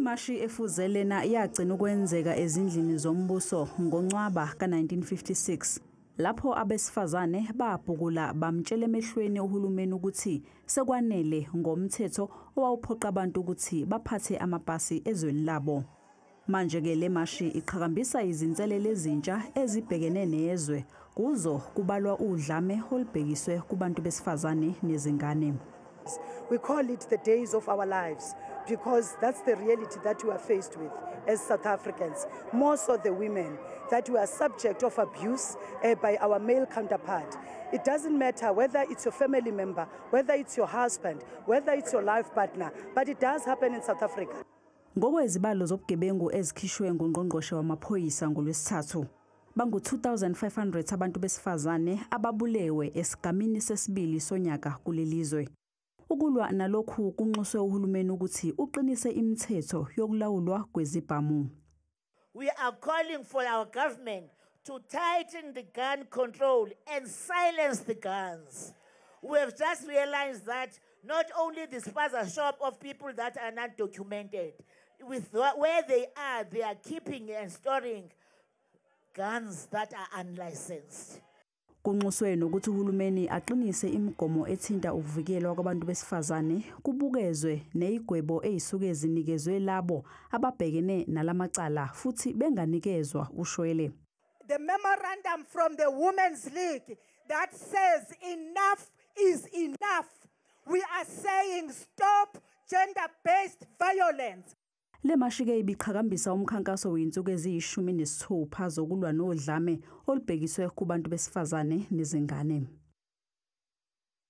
Imashi efuzelena yagcina ukwenzeka ezindlini zombuso ngoNcwaba ka-1956 lapho abesifazane babhukula bamtshela emehlweni uhulumeni ukuthi sekwanele ngomthetho owawuphoqa abantu ukuthi baphathe amapasi ezweni labo. Manje-ke le mashi iqhakambisa izinselelo ezintsha ezibhekene nezwe kuzo kubalwa udlame olubhekiswe kubantu besifazane nezingane. We call it the days of our lives because that's the reality that we are faced with as South Africans, more so the women, that we are subject of abuse by our male counterpart. It doesn't matter whether it's your family member, whether it's your husband, whether it's your life partner, but it does happen in South Africa. Ngokwezibalo zobugebengu ezikhishwe nguNgqongqoshe wamaphoyisa ngoLwesithathu, bangu-2,500 abantu besifazane ababulewe esigamini sesibili sonyaka kulelizwe. Ukulwa nalokhu kunxuswe uhulumeni ukuthi uqinise imithetho yokulawulwa kwezibhamu. We are calling for our government to tighten the gun control and silence the guns. We have just realized that not only the spaza shop of people that are not documented, with where they are keeping and storing guns that are unlicensed. Kunxuswe nokuthi uhulumeni aqinise imigomo ethinta ukuvikelwa kwabantu besifazane kubukezwe nezigwebo ezisuke zinikezwe labo ababhekene nalamacala futhi benganikezwa ushwele. The memorandum from the Women's League that says enough is enough. We are saying stop gender-based violence. Le mashike ibiqhakambisa umkhankaso weinsuku eziyishumi nesithupha zokulwa nodlame olubhekiswe kubantu besifazane nezingane.